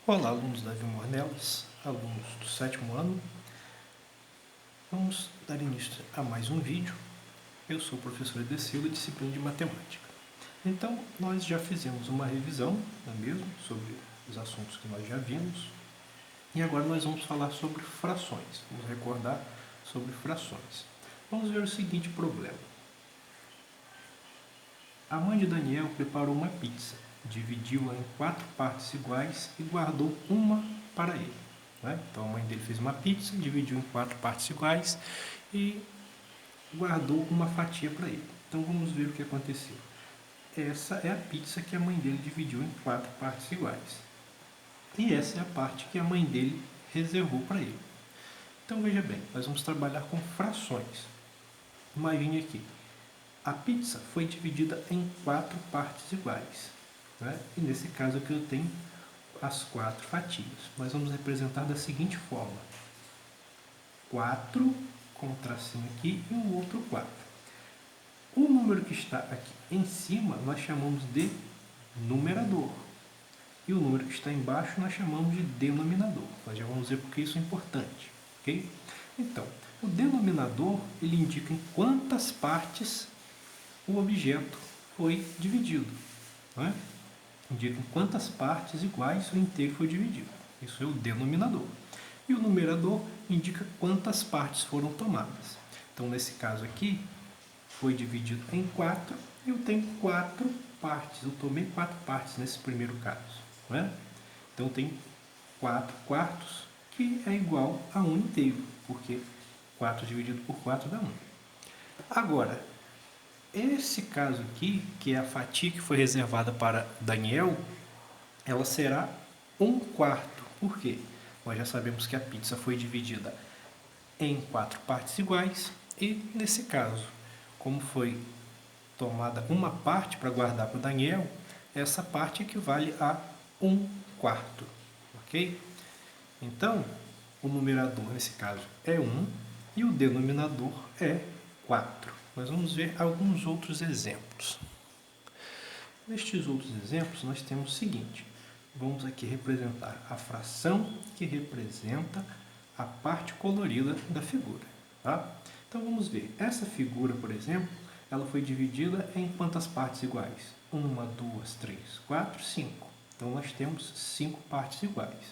Olá, alunos da Vilmor Nelas, alunos do 7º ano. Vamos dar início a mais um vídeo. Eu sou o professor Edecilo, disciplina de Matemática. Então, nós já fizemos uma revisão, não é mesmo, sobre os assuntos que nós já vimos. E agora nós vamos falar sobre frações. Vamos recordar sobre frações. Vamos ver o seguinte problema. A mãe de Daniel preparou uma pizza, dividiu-a em 4 partes iguais e guardou uma para ele. Né? Então a mãe dele fez uma pizza, dividiu em 4 partes iguais e guardou uma fatia para ele. Então vamos ver o que aconteceu. Essa é a pizza que a mãe dele dividiu em 4 partes iguais. E essa é a parte que a mãe dele reservou para ele. Então veja bem, nós vamos trabalhar com frações. Imagine aqui, a pizza foi dividida em 4 partes iguais. Né? E nesse caso aqui eu tenho as 4 fatias. Nós vamos representar da seguinte forma. 4 com um tracinho aqui e um outro 4. O número que está aqui em cima nós chamamos de numerador. E o número que está embaixo nós chamamos de denominador. Nós já vamos ver porque isso é importante. Okay? Então, o denominador ele indica em quantas partes o objeto foi dividido. Não é? Indica em quantas partes iguais o inteiro foi dividido. Isso é o denominador. E o numerador indica quantas partes foram tomadas. Então, nesse caso aqui, foi dividido em 4 e eu tenho 4 partes. Eu tomei 4 partes nesse primeiro caso. Não é? Então, tem 4 quartos, que é igual a 1 inteiro, porque 4 dividido por 4 dá 1. Agora, esse caso aqui, que é a fatia que foi reservada para Daniel, ela será 1/4. Por quê? Nós já sabemos que a pizza foi dividida em 4 partes iguais e, nesse caso, como foi tomada uma parte para guardar para o Daniel, essa parte equivale a 1/4. Ok? Então, o numerador, nesse caso, é 1 e o denominador é 4. Nós vamos ver alguns outros exemplos. Nestes outros exemplos, nós temos o seguinte. Vamos aqui representar a fração que representa a parte colorida da figura. Tá? Então, vamos ver. Essa figura, por exemplo, ela foi dividida em quantas partes iguais? 1, 2, 3, 4, 5. Então, nós temos 5 partes iguais.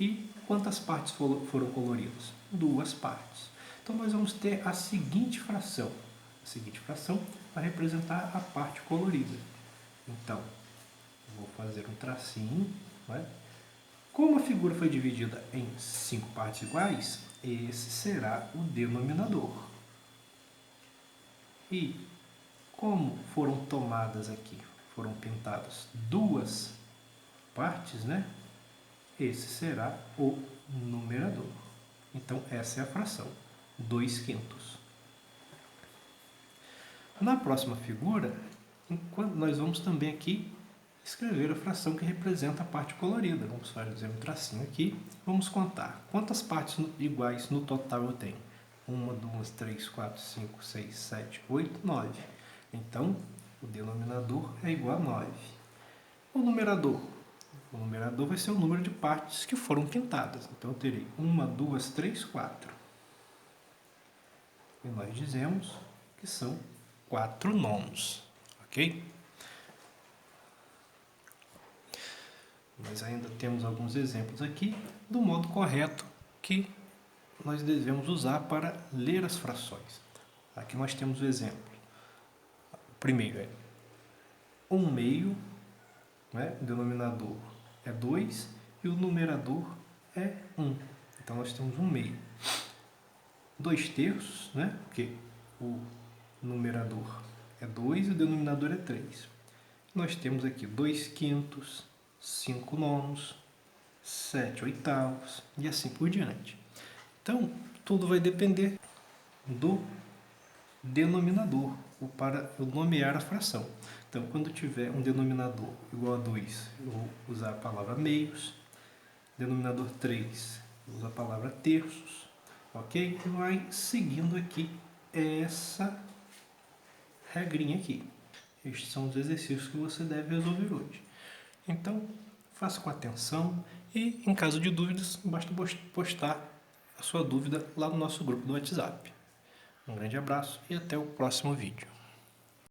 E quantas partes foram coloridas? 2 partes. Então, nós vamos ter a seguinte fração. A seguinte fração vai representar a parte colorida. Então, vou fazer um tracinho. Né? Como a figura foi dividida em 5 partes iguais, esse será o denominador. E como foram tomadas aqui, foram pintadas 2 partes, né? Esse será o numerador. Então, essa é a fração, 2/5. Na próxima figura, nós vamos também aqui escrever a fração que representa a parte colorida. Vamos fazer um tracinho aqui. Vamos contar quantas partes iguais no total eu tenho. 1, 2, 3, 4, 5, 6, 7, 8, 9. Então, o denominador é igual a 9. O numerador vai ser o número de partes que foram pintadas. Então, eu terei 1, 2, 3, 4. E nós dizemos que são 4 nonos. Ok? Nós ainda temos alguns exemplos aqui do modo correto que nós devemos usar para ler as frações. Aqui nós temos o exemplo. O primeiro é 1/2, né? O denominador é 2 e o numerador é 1. Então nós temos 1/2. 2/3, né? Porque o numerador é 2 e o denominador é 3. Nós temos aqui 2/5, 5 nonos, 7 oitavos e assim por diante. Então, tudo vai depender do denominador para eu nomear a fração. Então, quando tiver um denominador igual a 2, eu vou usar a palavra meios. Denominador 3, eu uso a palavra terços. Ok? E vai seguindo aqui essa regrinha aqui. Estes são os exercícios que você deve resolver hoje. Então, faça com atenção e, em caso de dúvidas, basta postar a sua dúvida lá no nosso grupo do WhatsApp. Um grande abraço e até o próximo vídeo.